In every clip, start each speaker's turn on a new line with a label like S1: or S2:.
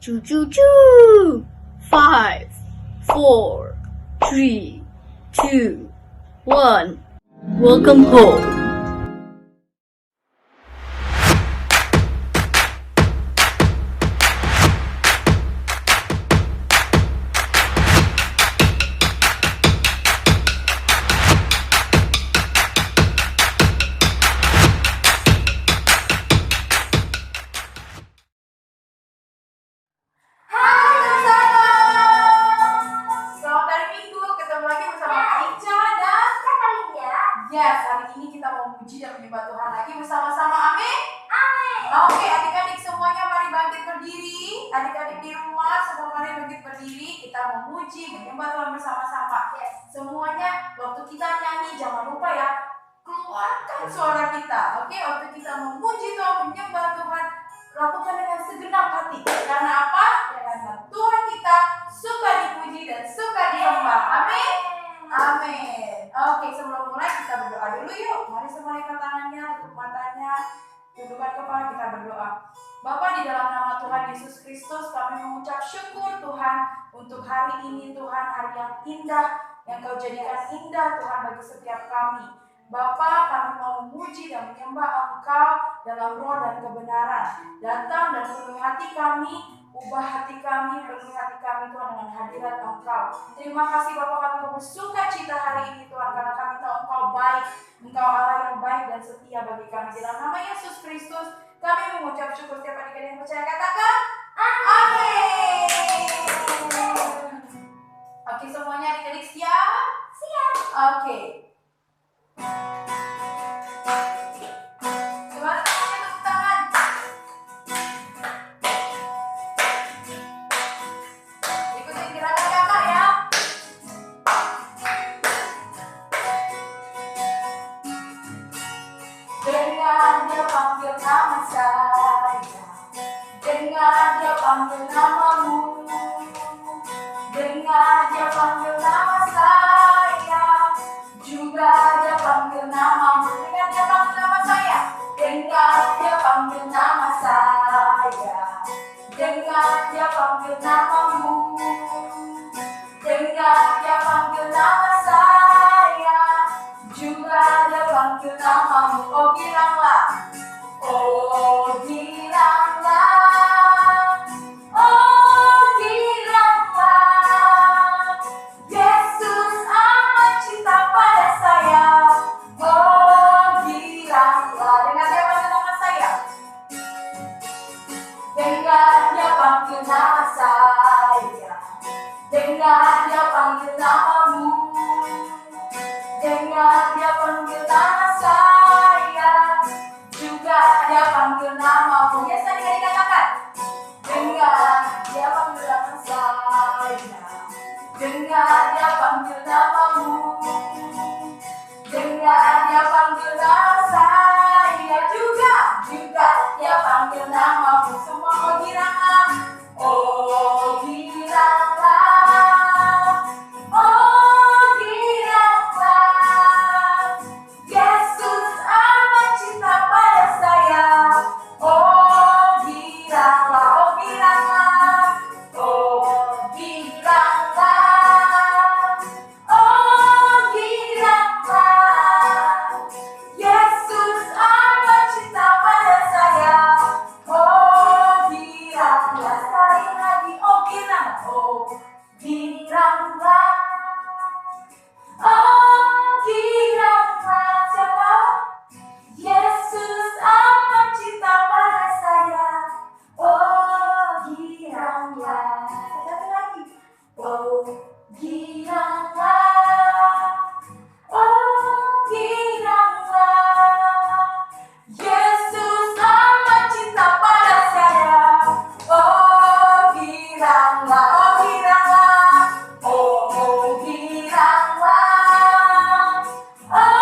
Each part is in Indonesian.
S1: Choo choo choo! 5, 4, 3, 2, 1. Welcome home.
S2: Yes, hari ini kita mau puji dan menyembah Tuhan lagi bersama-sama. Amin. Amin. Oke, adik-adik semuanya mari bangkit berdiri. Adik-adik di rumah semua mari bangkit berdiri. Kita memuji, menyembah Tuhan bersama-sama. Yes. Semuanya waktu kita nyanyi jangan lupa ya keluarkan suara kita. Oke, waktu kita memuji Tuhan, menyembah Tuhan, lakukan dengan segenap hati. Karena apa? Karena Tuhan kita suka dipuji dan suka disembah. Amin. Amin. Oke, sebelum mulai kita berdoa dulu yuk. Mari semua angkat tangannya, tutup matanya, tundukkan kepala, kita berdoa. Bapa, di dalam nama Tuhan Yesus Kristus, kami mengucap syukur Tuhan untuk hari ini, Tuhan, hari yang indah yang Kau jadikan indah Tuhan bagi setiap kami. Bapa, kami mau memuji dan menyembah Engkau dalam roh dan kebenaran. Datang dan penuhi hati kami, ubah hati kami, penuhi hati kami Tuhan dengan hadirat Engkau. Terima kasih Bapa, kami bersuka cita hari ini Tuhan, karena kami tahu Engkau baik, Engkau Allah yang baik dan setia bagi kami. Dalam nama Yesus Kristus, kami mengucap syukur. Setiap adik-adik yang percaya katakan amin. Oke, semuanya adik-adik siap? Siap. Oke. Gimana tangannya, tepuk tangan. Ikutin gerakan kakak ya. Dengar dia panggil nama saya, dengar dia panggil namamu, dengar dia panggil nama saya, juga dia panggil namamu. Dengar dia panggil nama saya, dengar dia panggil nama saya, dengar dia panggil namamu, dengar dia panggil nama saya, juga dia panggil namamu. Oh bilanglah, oh bilanglah, oh bilanglah, Yesus amat cinta pada saya. Oh bilanglah, dengar dia panggil nama saya, dengar dia panggil nama saya, dengar dia panggil namamu, dengar dia panggil nama saya, juga dia panggil namamu. Yes, tadi dikatakan, dengar dia panggil nama saya, dengar dia panggil namamu, dengar dia panggil nama saya, juga dia panggil namamu. Semua mau bilanglah, oh bilanglah, oh bilanglah, Yesus amat cinta pada saya. Oh bilanglah, oh bilanglah, oh bilanglah, oh bilanglah, Yesus amat cinta pada saya. Oh bilanglah, sekali lagi, oh bilanglah, oh bilanglah, oh bilanglah. Siapa? Yesus amat cinta pada saya. Oh bilanglah, sekali lagi, oh bilanglah, oh bilanglah, Yesus amat cinta pada saya. Oh bilanglah, oh bilanglah, oh bilanglah, oh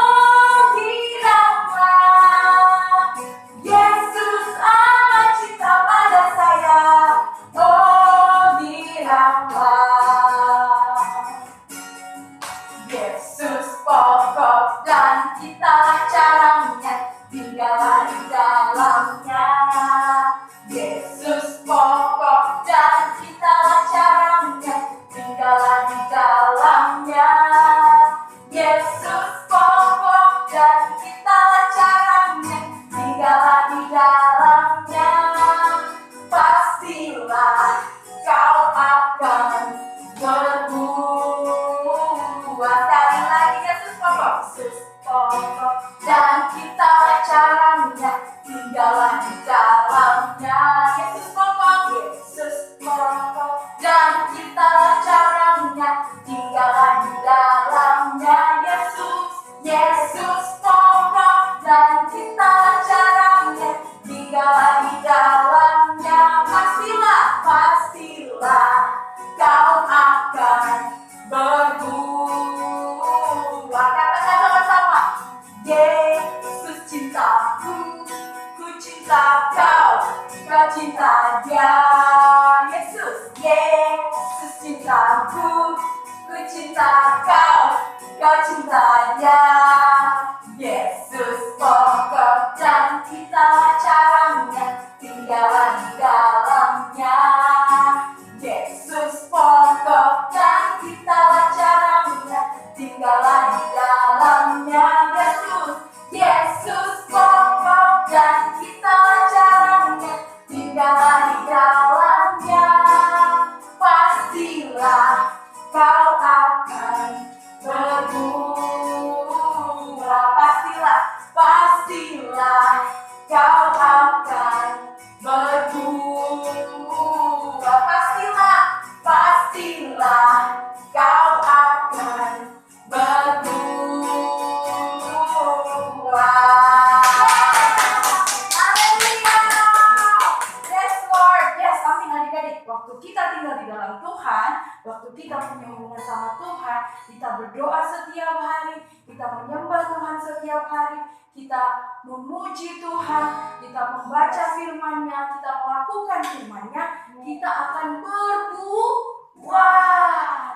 S2: caranya. Yesus pokok dan kita caranya, tinggallah di dalamnya. Yesus pokok dan kita caranya, tinggallah di dalamnya. Yesus pokok dan kita caranya, tinggallah di dalamnya. Pastilah kau akan berbuah. Pastilah kau akan berbuah. Pastilah kau akan berbuah. Haleluya. Yes Lord. Yes, amin adik-adik. Waktu kita tinggal di dalam Tuhan, waktu kita punya hubungan sama Tuhan, kita berdoa setiap hari, kita menyembah Tuhan setiap hari, kita memuji Tuhan, kita membaca firman-Nya, kita melakukan firman-Nya, kita akan berbuah.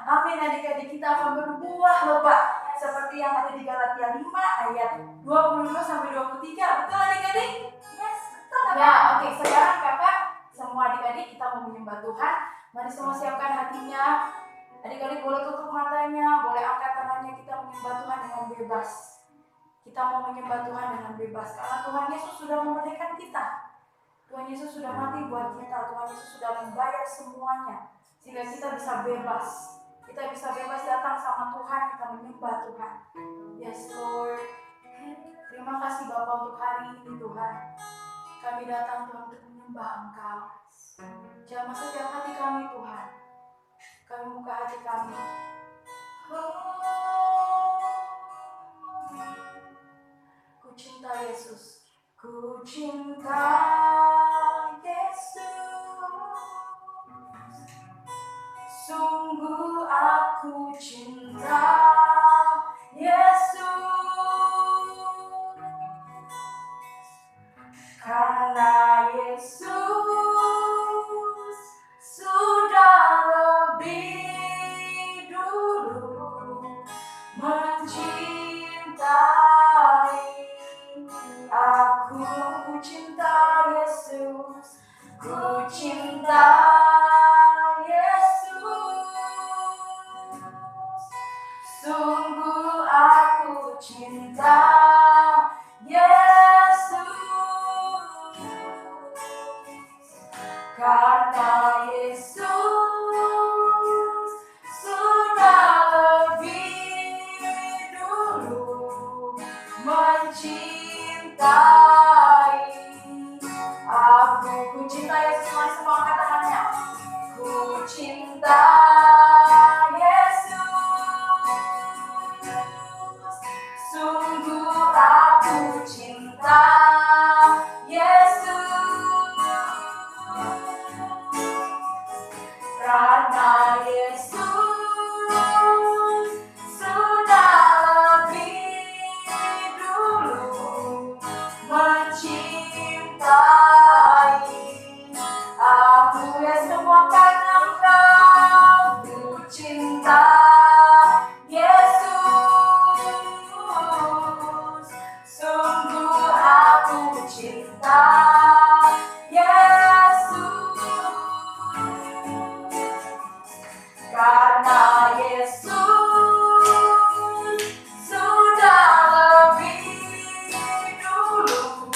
S2: Amin adik-adik, kita akan berbuah lebat seperti yang ada di Galatia 5 ayat 22-23. Betul adik-adik? Yes, betul. Ya, oke. Sekarang kakak, semua adik-adik kita mau menyembah Tuhan. Mari semua siapkan hatinya. Adik-adik boleh tutup matanya, boleh angkat tangannya, kita menyembah Tuhan dengan bebas. Kita mau menyembah Tuhan dengan bebas karena Tuhan Yesus sudah memerdekakan kita. Tuhan Yesus sudah mati buat kita. Tuhan Yesus sudah membayar semuanya sehingga kita bisa bebas. Kita bisa bebas datang sama Tuhan, kita menyembah Tuhan. Yes Lord. Terima kasih Bapa untuk hari ini Tuhan. Kami datang Tuhan untuk menyembah Engkau. Jamah setiap hati kami Tuhan. Kami buka hati kami. Ku cinta Yesus. Ku cinta Yesus. Sungguh aku cinta Yesus. Karena Yesus sudah lebih dulu mencintai aku. Ku cinta Yesus, ku cinta Yesus. Sungguh aku cinta Yesus. Karena Yesus sudah lebih dulu mencintai aku. Ku cinta Yesus. Mari semua angkat tangannya. Ku cinta Yesus. Sungguh aku cinta Yesus. Karena Yesus sudah lebih dulu mencintai aku. Ya semua karena Engkau ku cinta Yesus. Sungguh aku cinta Yesus. Karena Yesus sudah lebih dulu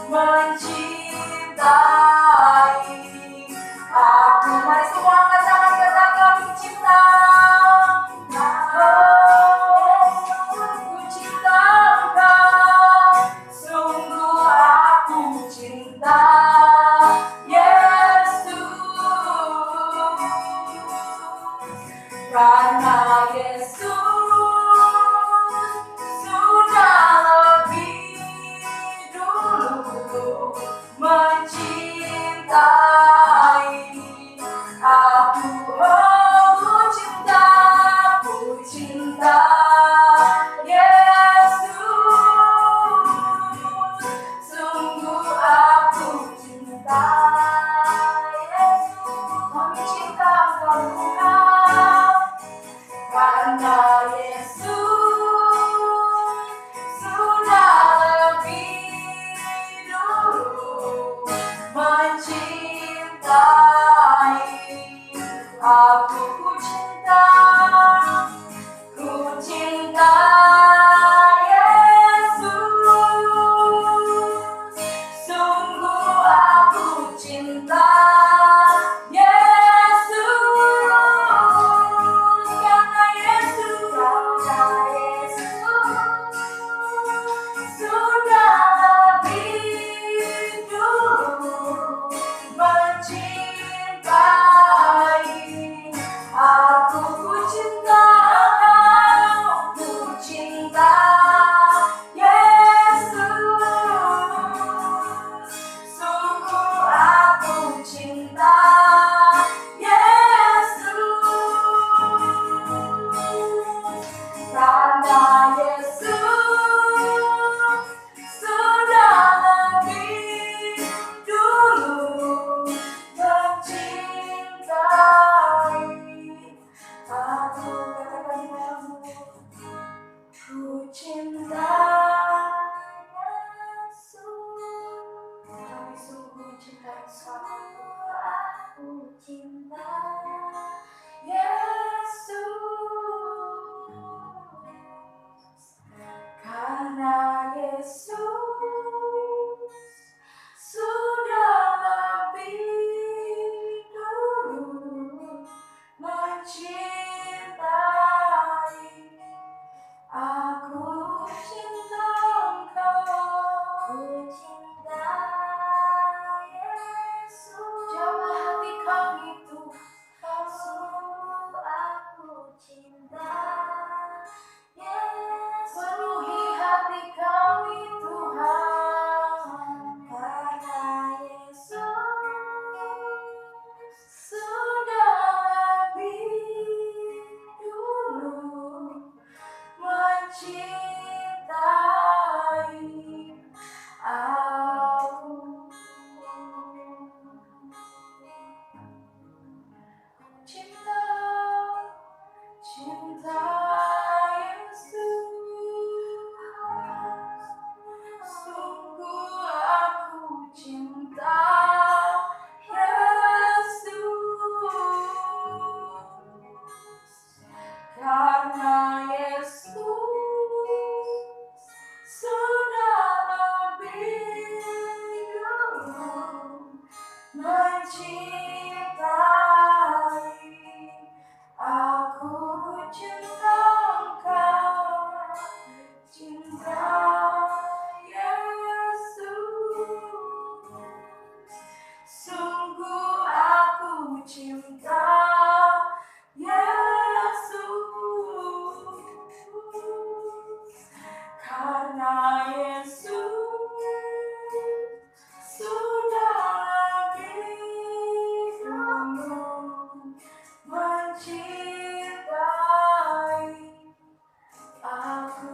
S2: mencintai aku. Mari semua angkat tangan, katakan ku cinta Ku cinta Yesus, sungguh aku cinta Yesus, karena Yesus sudah lebih dulu mencintai aku. Ku cinta Engkau, ku cinta Yesus, sungguh aku cinta Yesus, karena Yesus sudah lebih dulu mencintai aku. Ku cinta Yesus, kami sungguh cinta Engkau. Aku cinta Yesus, karena Yesus sudah lebih dulu mencintai aku. Cinta Engkau, ku cinta Yesus, jamah hati kami Tuhan, sungguh aku cinta Yesus, penuhi hati kami Tuhan, karena Yesus sudah lebih dulu mencintai aku. Cinta Yesus, sungguh aku cinta Yesus, karena Yesus sudah lebih dulu mencintai aku. Cinta Engkau, cinta Yesus, sungguh aku cinta Yesus, karena Yesus sudah lebih dulu mencintai aku.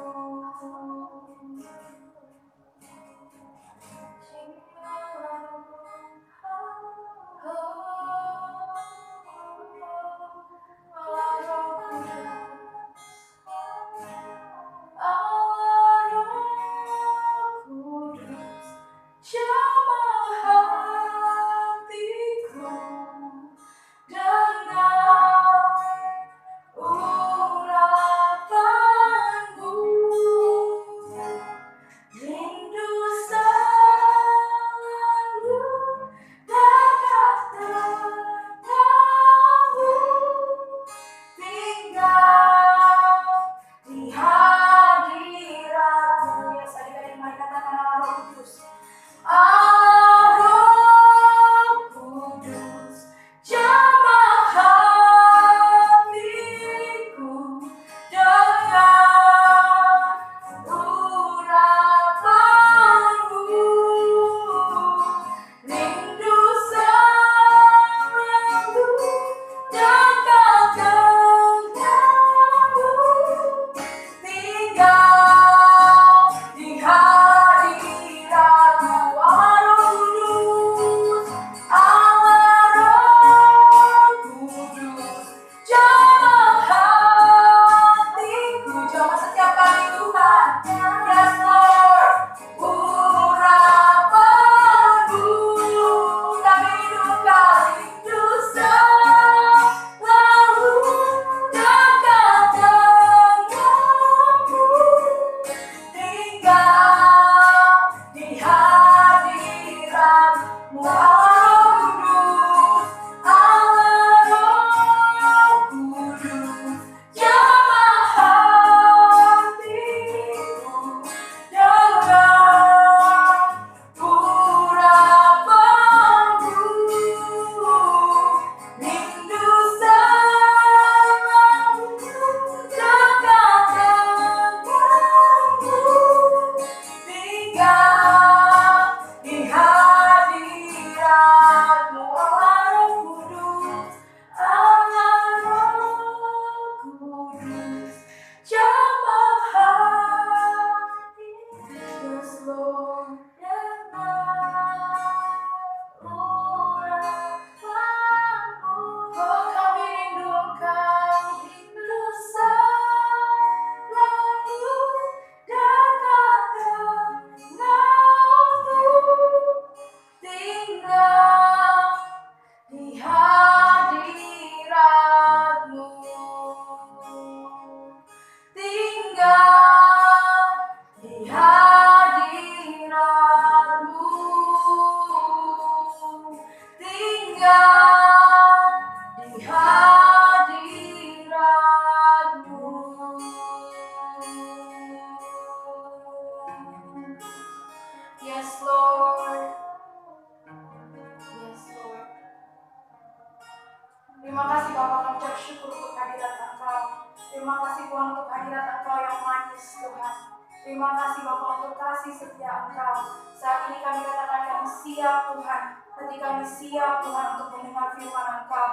S2: Terima kasih Bapa, kami bersyukur untuk hadirat Engkau. Terima kasih Tuhan untuk hadirat Engkau yang manis Tuhan. Terima kasih Bapa untuk kasih setia Engkau. Saat ini kami katakan kami siap Tuhan. Hati kami siap Tuhan untuk mendengar firman Engkau.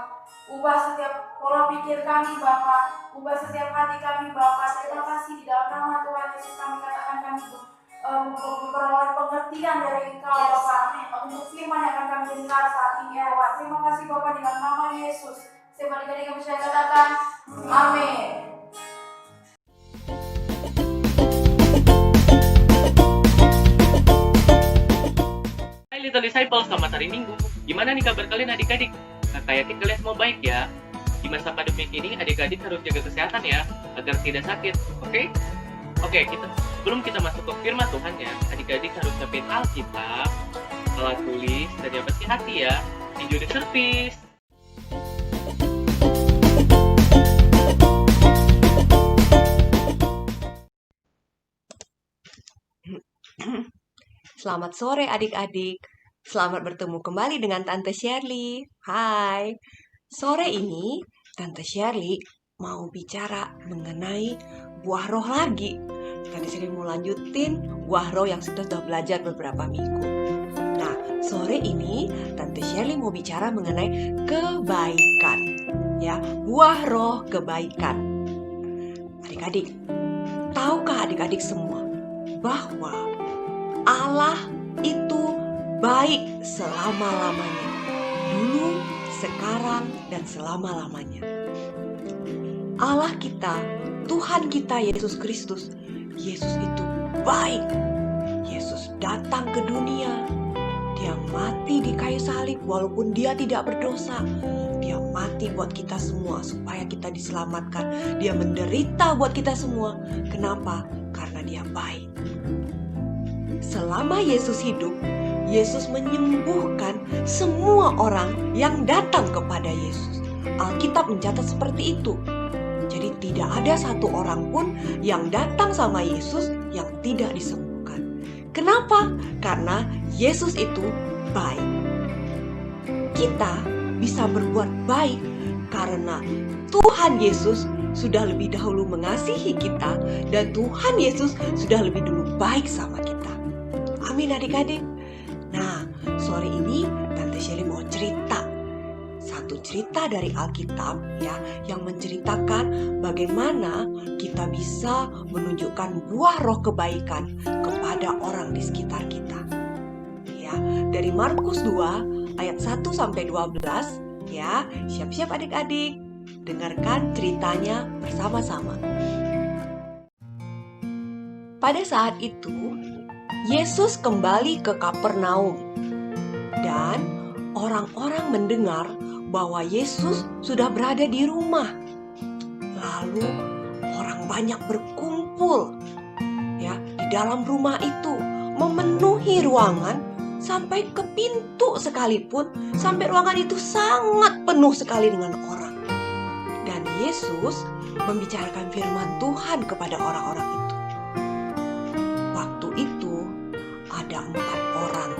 S2: Ubah setiap pola pikir kami Bapa. Ubah setiap hati kami Bapa. Terima kasih di dalam nama Tuhan Yesus kami katakan kami memperoleh pengertian dari Engkau Bapa untuk firman yang akan kami dengar saat ini Tuhan. Terima kasih Bapa di dalam nama Yesus. Sembah dari kami saya katakan amin.
S3: Hai Little Disciple, selamat hari Minggu. Gimana nih kabar kalian adik-adik? Kakak yakin kalian semua baik ya. Di masa pandemi ini adik-adik harus jaga kesehatan ya, agar tidak sakit, oke? Oke, sebelum kita masuk ke firman Tuhan ya, adik-adik harus siapin Alkitab, alat tulis, dan yang pasti hati ya. Enjoy the service.
S4: Selamat sore adik-adik. Selamat bertemu kembali dengan Tante Shirley. Hai. Sore ini Tante Shirley mau bicara mengenai buah roh lagi. Tante Shirley mau lanjutin buah roh yang sudah belajar beberapa minggu. Nah, sore ini Tante Shirley mau bicara mengenai kebaikan. Ya, buah roh kebaikan. Adik-adik, tahukah adik-adik semua bahwa Allah itu baik selama-lamanya, dulu, sekarang, dan selama-lamanya. Allah kita, Tuhan kita Yesus Kristus, Yesus itu baik. Yesus datang ke dunia, Dia mati di kayu salib walaupun Dia tidak berdosa. Dia mati buat kita semua supaya kita diselamatkan. Dia menderita buat kita semua. Kenapa? Karena Dia baik. Selama Yesus hidup, Yesus menyembuhkan semua orang yang datang kepada Yesus. Alkitab mencatat seperti itu. Jadi tidak ada satu orang pun yang datang sama Yesus yang tidak disembuhkan. Kenapa? Karena Yesus itu baik. Kita bisa berbuat baik karena Tuhan Yesus sudah lebih dahulu mengasihi kita dan Tuhan Yesus sudah lebih dulu baik sama kita. Amin adik-adik. Nah, sore ini Tante Shirley mau cerita satu cerita dari Alkitab ya, yang menceritakan bagaimana kita bisa menunjukkan buah roh kebaikan kepada orang di sekitar kita. Ya, dari Markus 2 ayat 1 sampai 12 ya. Siap-siap adik-adik, dengarkan ceritanya bersama-sama. Pada saat itu Yesus kembali ke Kapernaum dan orang-orang mendengar bahwa Yesus sudah berada di rumah. Lalu orang banyak berkumpul ya di dalam rumah itu, memenuhi ruangan sampai ke pintu sekalipun, sampai ruangan itu sangat penuh sekali dengan orang. Dan Yesus membicarakan firman Tuhan kepada orang-orang itu. Waktu itu ada 4 orang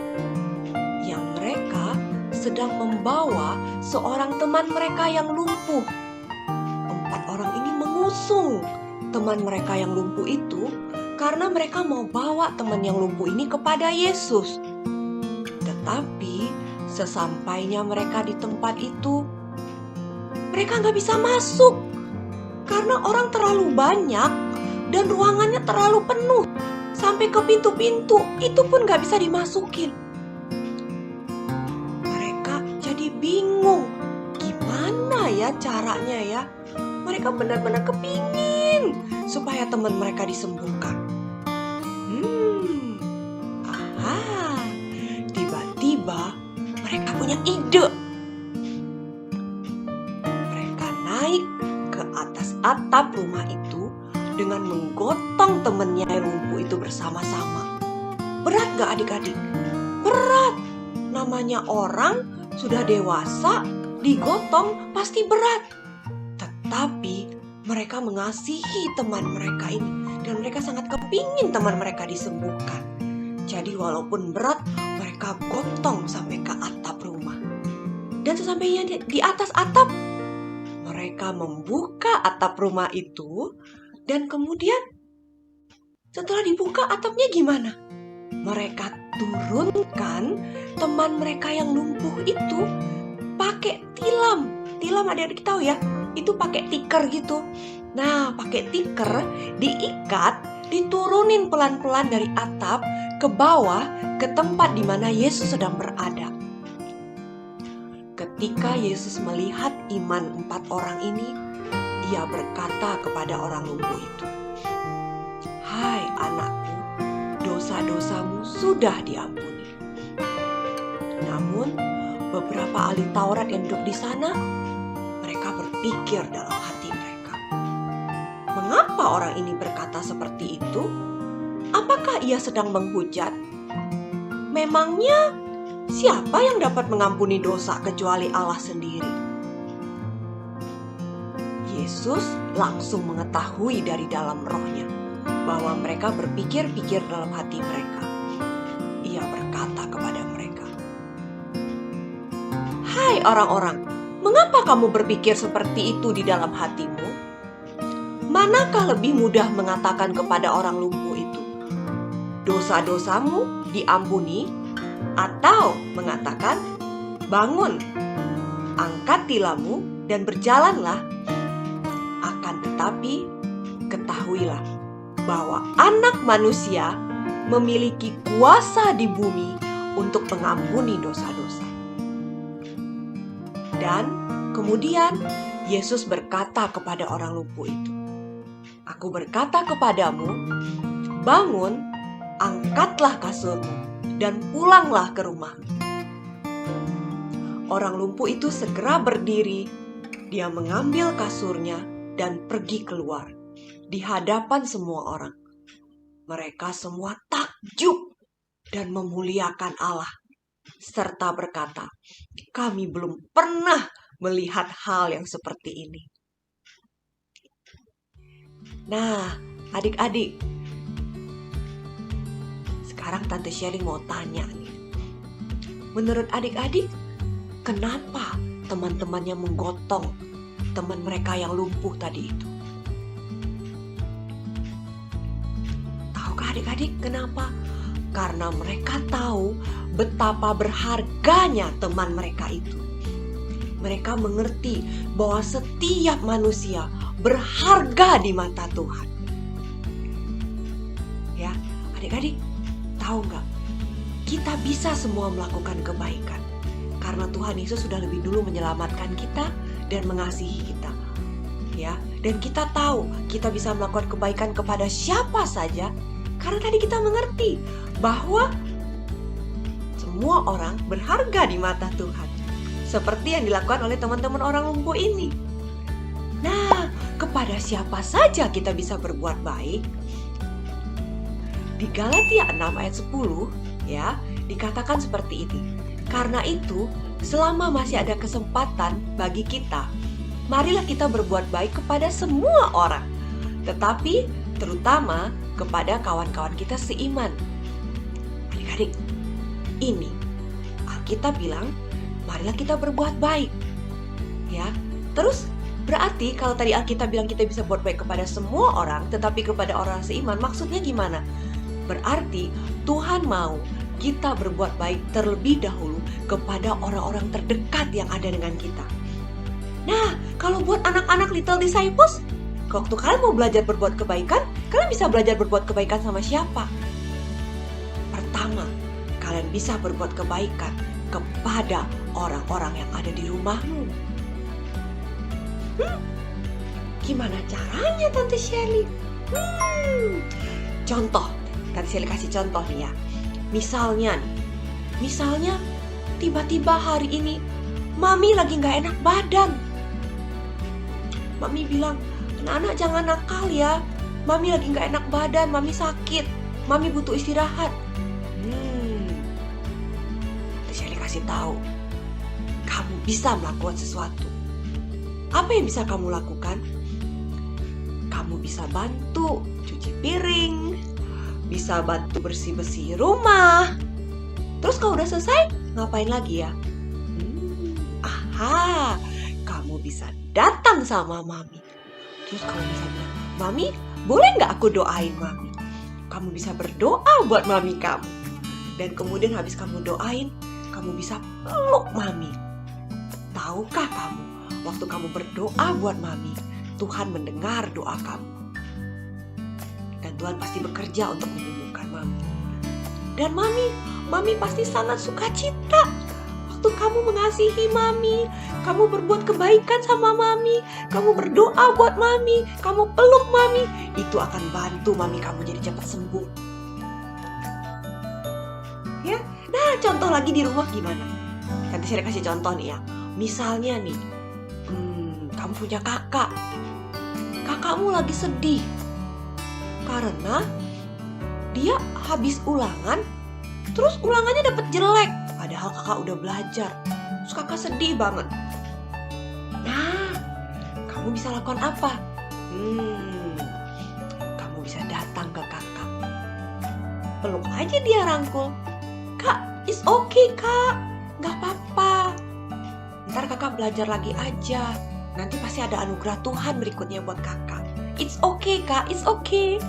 S4: yang mereka sedang membawa seorang teman mereka yang lumpuh. 4 orang ini mengusung teman mereka yang lumpuh itu karena mereka mau bawa teman yang lumpuh ini kepada Yesus. Tetapi sesampainya mereka di tempat itu, mereka gak bisa masuk karena orang terlalu banyak dan ruangannya terlalu penuh. Sampai ke pintu-pintu itu pun gak bisa dimasukin. Mereka jadi bingung, gimana ya caranya ya. Mereka benar-benar kepingin supaya teman mereka disembuhkan. Tiba-tiba mereka punya ide. Mereka naik ke atas atap rumah itu dengan menggotong temannya yang lumpuh itu bersama-sama. Berat gak adik-adik? Berat. Namanya orang sudah dewasa, digotong pasti berat. Tetapi mereka mengasihi teman mereka ini dan mereka sangat kepingin teman mereka disembuhkan. Jadi walaupun berat, mereka gotong sampai ke atap rumah. Dan sesampainya di atas atap, Mereka membuka atap rumah itu, dan kemudian setelah dibuka atapnya gimana? Mereka turunkan teman mereka yang lumpuh itu pakai tilam. Tilam adik-adik tahu ya, itu pakai tikar gitu. Nah, pakai tikar diikat, diturunin pelan-pelan dari atap ke bawah ke tempat di mana Yesus sedang berada. Ketika Yesus melihat iman 4 orang ini, Ia berkata kepada orang lumpuh itu, "Hai anakku, dosa-dosamu sudah diampuni." Namun, beberapa ahli Taurat yang duduk di sana, mereka berpikir dalam hati mereka, "Mengapa orang ini berkata seperti itu? Apakah ia sedang menghujat? Memangnya siapa yang dapat mengampuni dosa kecuali Allah sendiri?" Yesus langsung mengetahui dari dalam rohnya bahwa mereka berpikir-pikir dalam hati mereka. Ia berkata kepada mereka, "Hai orang-orang, mengapa kamu berpikir seperti itu di dalam hatimu? Manakah lebih mudah mengatakan kepada orang lumpuh itu, 'Dosa-dosamu diampuni,' atau mengatakan, 'Bangun, angkat tilammu dan berjalanlah'? Akan tetapi, ketahuilah bahwa Anak Manusia memiliki kuasa di bumi untuk mengampuni dosa-dosa." Dan kemudian Yesus berkata kepada orang lumpuh itu, "Aku berkata kepadamu, bangun, angkatlah kasurmu, dan pulanglah ke rumahmu." Orang lumpuh itu segera berdiri, dia mengambil kasurnya dan pergi keluar di hadapan semua orang. Mereka semua takjub dan memuliakan Allah, serta berkata, "Kami belum pernah melihat hal yang seperti ini." Nah, adik-adik, sekarang Tante Shelly mau tanya nih. Menurut adik-adik, kenapa teman-temannya menggotong teman mereka yang lumpuh tadi itu? Tahukah adik-adik kenapa? Karena mereka tahu betapa berharganya teman mereka itu. Mereka mengerti bahwa setiap manusia berharga di mata Tuhan. Ya, adik-adik, tahu nggak? Kita bisa semua melakukan kebaikan karena Tuhan Yesus sudah lebih dulu menyelamatkan kita dan mengasihi kita. Ya, dan kita tahu kita bisa melakukan kebaikan kepada siapa saja karena tadi kita mengerti bahwa semua orang berharga di mata Tuhan. Seperti yang dilakukan oleh teman-teman orang lumpuh ini. Nah, kepada siapa saja kita bisa berbuat baik? Di Galatia 6 ayat 10 ya, dikatakan seperti ini. Karena itu, selama masih ada kesempatan bagi kita, marilah kita berbuat baik kepada semua orang, tetapi terutama kepada kawan-kawan kita seiman. Adik-adik, ini Alkitab bilang, marilah kita berbuat baik. Ya, terus berarti kalau tadi Alkitab bilang kita bisa berbuat baik kepada semua orang, tetapi kepada orang seiman, maksudnya gimana? Berarti Tuhan mau kita berbuat baik terlebih dahulu kepada orang-orang terdekat yang ada dengan kita. Nah, kalau buat anak-anak Little Disciples, waktu kalian mau belajar berbuat kebaikan, kalian bisa belajar berbuat kebaikan sama siapa? Pertama, kalian bisa berbuat kebaikan kepada orang-orang yang ada di rumahmu. Gimana caranya Tante Shelly? Contoh, Tante Shelly kasih contoh nih ya. Misalnya tiba-tiba hari ini Mami lagi gak enak badan. Mami bilang, anak-anak jangan nakal ya, Mami lagi gak enak badan, Mami sakit, Mami butuh istirahat. Shelly kasih tahu, kamu bisa melakukan sesuatu. Apa yang bisa kamu lakukan? Kamu bisa bantu cuci piring, bisa bantu bersih-bersih rumah. Terus kalau udah selesai, ngapain lagi ya? Kamu bisa bisa datang sama Mami. Terus kamu bisa bilang, Mami, boleh nggak aku doain Mami? Kamu bisa berdoa buat Mami kamu. Dan kemudian habis kamu doain, kamu bisa peluk Mami. Tahukah kamu, waktu kamu berdoa buat Mami, Tuhan mendengar doa kamu. Dan Tuhan pasti bekerja untuk menyembuhkan Mami. Dan Mami pasti sangat sukacita waktu kamu mengasihi Mami, kamu berbuat kebaikan sama Mami, kamu berdoa buat Mami, kamu peluk Mami. Itu akan bantu Mami kamu jadi cepat sembuh. Ya, nah contoh lagi di rumah gimana? Nanti saya kasih contoh nih ya. Misalnya nih, kamu punya kakak. Kakakmu lagi sedih karena dia habis ulangan, terus ulangannya dapet jelek. Padahal kakak udah belajar. Terus kakak sedih banget. Nah, kamu bisa lakukan apa? Kamu bisa datang ke kakak. Peluk aja dia, rangkul. Kak, it's okay kak. Gak apa-apa. Ntar kakak belajar lagi aja. Nanti pasti ada anugerah Tuhan berikutnya buat kakak. It's okay kak, it's okay.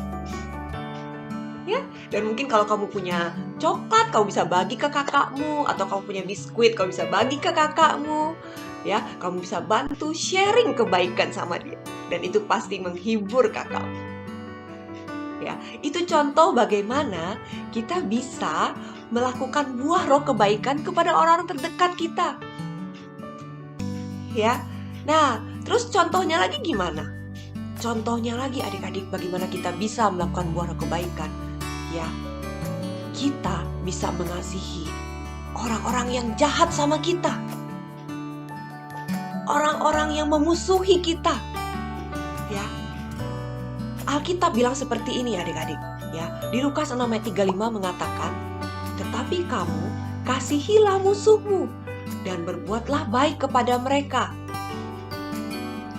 S4: Ya, dan mungkin kalau kamu punya coklat, kamu bisa bagi ke kakakmu. Atau kamu punya biskuit, kamu bisa bagi ke kakakmu. Ya, kamu bisa bantu sharing kebaikan sama dia. Dan itu pasti menghibur kakak. Ya, itu contoh bagaimana kita bisa melakukan buah roh kebaikan kepada orang-orang terdekat kita. Ya, nah, terus contohnya lagi gimana? Contohnya lagi adik-adik bagaimana kita bisa melakukan buah roh kebaikan. Ya, kita bisa mengasihi orang-orang yang jahat sama kita. Orang-orang yang memusuhi kita. Ya, Alkitab bilang seperti ini adik-adik. Ya, di Lukas 6 ayat 35 mengatakan, tetapi kamu kasihilah musuhmu dan berbuatlah baik kepada mereka.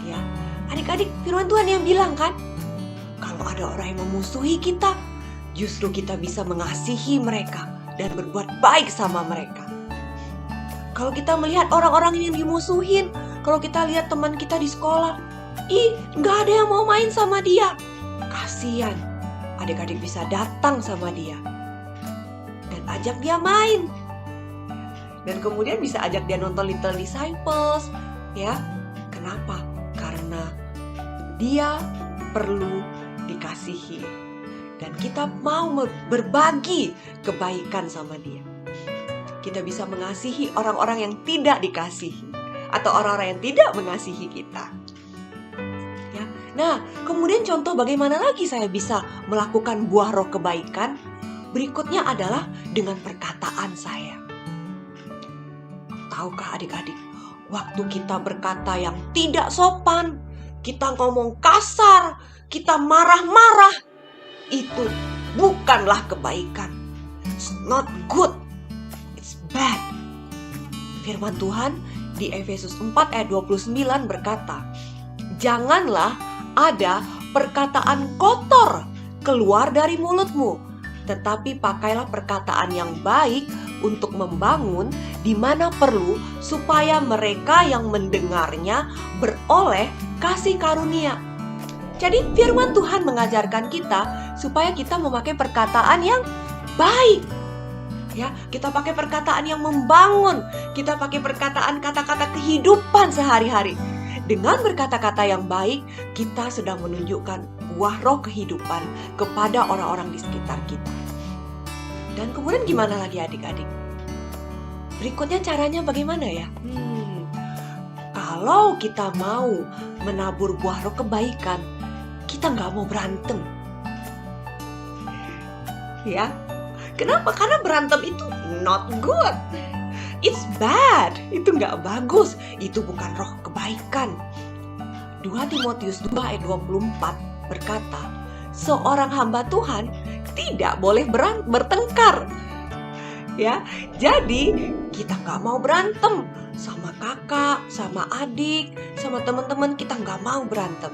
S4: Ya, adik-adik, firman Tuhan yang bilang kan, kalau ada orang yang memusuhi kita, justru kita bisa mengasihi mereka dan berbuat baik sama mereka. Kalau kita melihat orang-orang yang dimusuhin, kalau kita lihat teman kita di sekolah, gak ada yang mau main sama dia. Kasian, adik-adik bisa datang sama dia dan ajak dia main. Dan kemudian bisa ajak dia nonton Little Disciples. Ya, kenapa? Karena dia perlu dikasihi. Dan kita mau berbagi kebaikan sama dia. Kita bisa mengasihi orang-orang yang tidak dikasihi. Atau orang-orang yang tidak mengasihi kita. Ya. Nah, kemudian contoh bagaimana lagi saya bisa melakukan buah roh kebaikan? Berikutnya adalah dengan perkataan saya. Tahukah adik-adik, waktu kita berkata yang tidak sopan, kita ngomong kasar, kita marah-marah, itu bukanlah kebaikan. It's not good. It's bad. Firman Tuhan di Efesus 4 ayat 29 berkata, janganlah ada perkataan kotor keluar dari mulutmu, tetapi pakailah perkataan yang baik untuk membangun di mana perlu, supaya mereka yang mendengarnya beroleh kasih karunia. Jadi firman Tuhan mengajarkan kita supaya kita memakai perkataan yang baik. Ya, kita pakai perkataan yang membangun, kita pakai perkataan kata-kata kehidupan sehari-hari. Dengan berkata-kata yang baik, kita sedang menunjukkan buah roh kehidupan kepada orang-orang di sekitar kita. Dan kemudian gimana lagi adik-adik? Berikutnya caranya bagaimana ya? Kalau kita mau menabur buah roh kebaikan, kita nggak mau berantem. Ya, kenapa? Karena berantem itu not good. It's bad. Itu nggak bagus. Itu bukan roh kebaikan. 2 Timotius 2 ayat 24 berkata, seorang hamba Tuhan tidak boleh bertengkar. Ya, jadi kita nggak mau berantem sama kakak, sama adik, sama teman-teman, kita nggak mau berantem.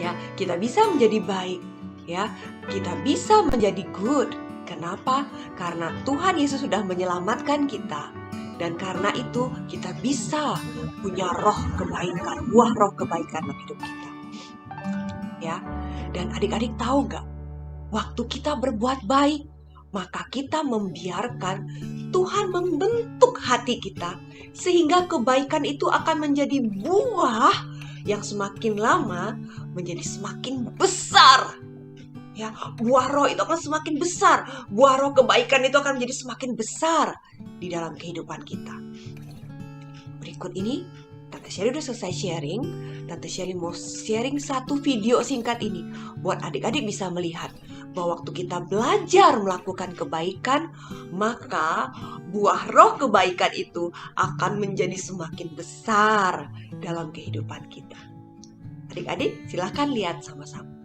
S4: Ya, kita bisa menjadi baik. Ya, kita bisa menjadi good. Kenapa? Karena Tuhan Yesus sudah menyelamatkan kita. Dan karena itu kita bisa punya roh kebaikan, buah roh kebaikan dalam hidup kita. Ya, dan adik-adik tahu gak? Waktu kita berbuat baik, maka kita membiarkan Tuhan membentuk hati kita, sehingga kebaikan itu akan menjadi buah yang semakin lama menjadi semakin besar. Ya, buah roh itu akan semakin besar. Buah roh kebaikan itu akan menjadi semakin besar di dalam kehidupan kita. Berikut ini, Tante Sherry udah selesai sharing. Tante Sherry mau sharing satu video singkat ini buat adik-adik bisa melihat bahwa waktu kita belajar melakukan kebaikan, maka buah roh kebaikan itu akan menjadi semakin besar dalam kehidupan kita. Adik-adik, silahkan lihat sama-sama.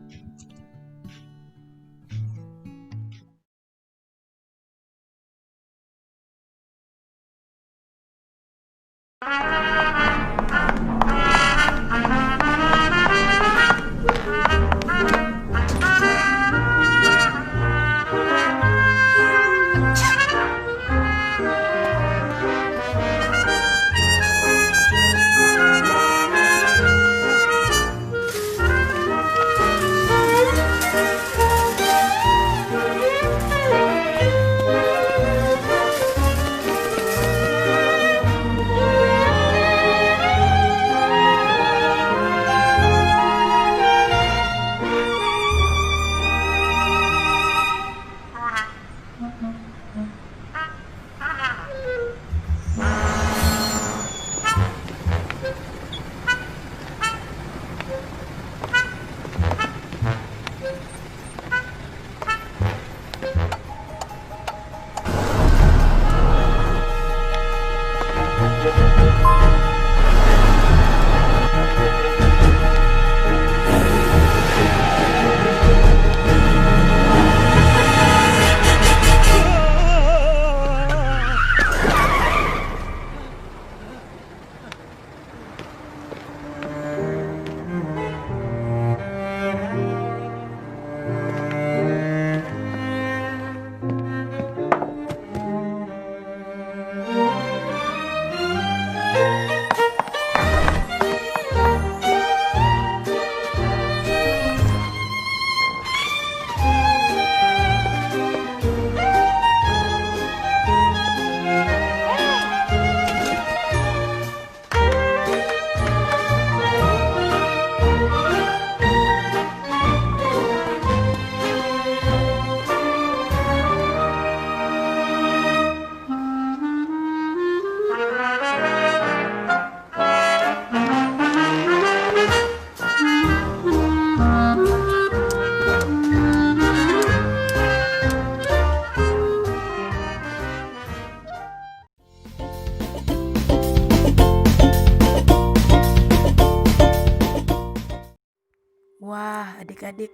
S2: Wah, adik-adik,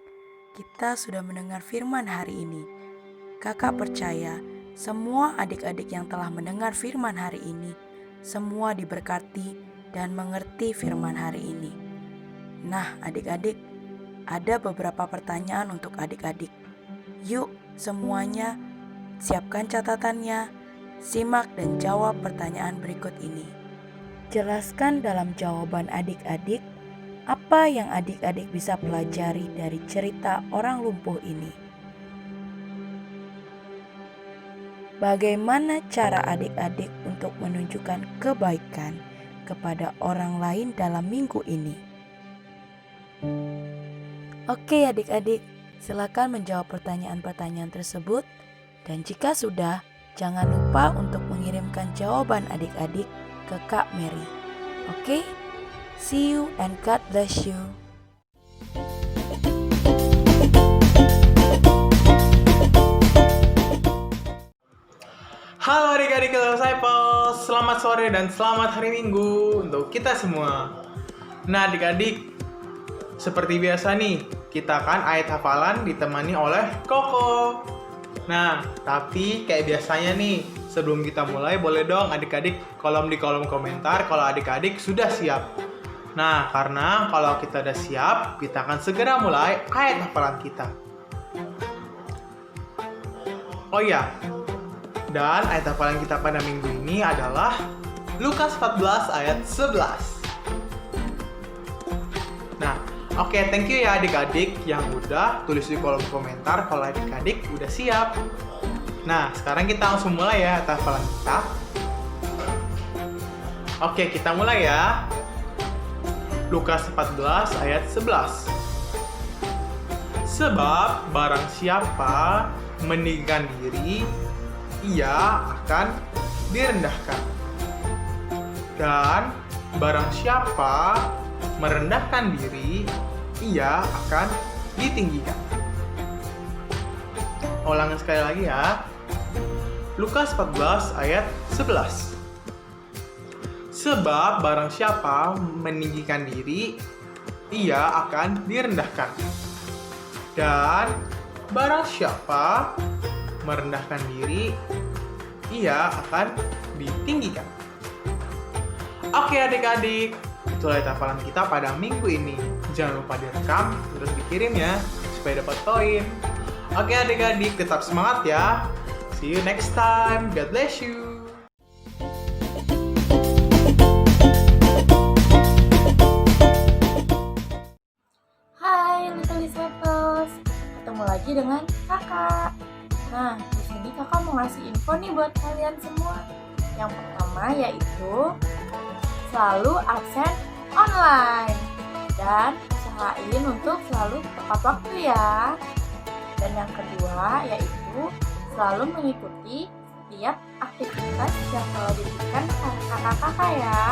S2: kita sudah mendengar firman hari ini. Kakak percaya semua adik-adik yang telah mendengar firman hari ini, semua diberkati dan mengerti firman hari ini. Nah, adik-adik, ada beberapa pertanyaan untuk adik-adik. Yuk, semuanya siapkan catatannya, simak dan jawab pertanyaan berikut ini. Jelaskan dalam jawaban adik-adik apa yang adik-adik bisa pelajari dari cerita orang lumpuh ini. Bagaimana cara adik-adik untuk menunjukkan kebaikan kepada orang lain dalam minggu ini? Oke adik-adik, silakan menjawab pertanyaan-pertanyaan tersebut. Dan jika sudah, jangan lupa untuk mengirimkan jawaban adik-adik ke Kak Mary. Oke? See you and God bless you.
S5: Halo adik-adik Disciples, selamat sore dan selamat hari Minggu untuk kita semua. Nah adik-adik, seperti biasa nih, kita kan ayat hafalan ditemani oleh Koko. Nah, tapi kayak biasanya nih, sebelum kita mulai boleh dong adik-adik di kolom komentar kalau adik-adik sudah siap. Nah, karena kalau kita udah siap, kita akan segera mulai ayat hafalan kita. Oh iya, Dan ayat hafalan kita pada minggu ini adalah Lukas 14 ayat 11. Nah, oke, thank you ya adik-adik yang udah tulis di kolom komentar kalau adik-adik udah siap. Nah, sekarang kita langsung mulai ya ayat hafalan kita. Oke, kita mulai ya. Lukas 14 ayat 11. Sebab barang siapa meninggikan diri, ia akan direndahkan. Dan barang siapa merendahkan diri, ia akan ditinggikan. Ulangan sekali lagi ya. Lukas 14 ayat 11. Sebab barang siapa meninggikan diri, ia akan direndahkan. Dan barang siapa merendahkan diri, ia akan ditinggikan. Oke adik-adik, itulah hafalan kita pada minggu ini. Jangan lupa direkam, terus dikirim ya, supaya dapat poin. Oke adik-adik, tetap semangat ya. See you next time. God bless you.
S2: Hai Little Disciples, ketemu lagi dengan kakak. Nah, di sini kakak mau ngasih info nih buat kalian semua. Yang pertama yaitu selalu absen online dan usahain untuk selalu tepat waktu ya. Dan yang kedua yaitu selalu mengikuti setiap aktivitas yang telah diberikan kakak-kakak ya.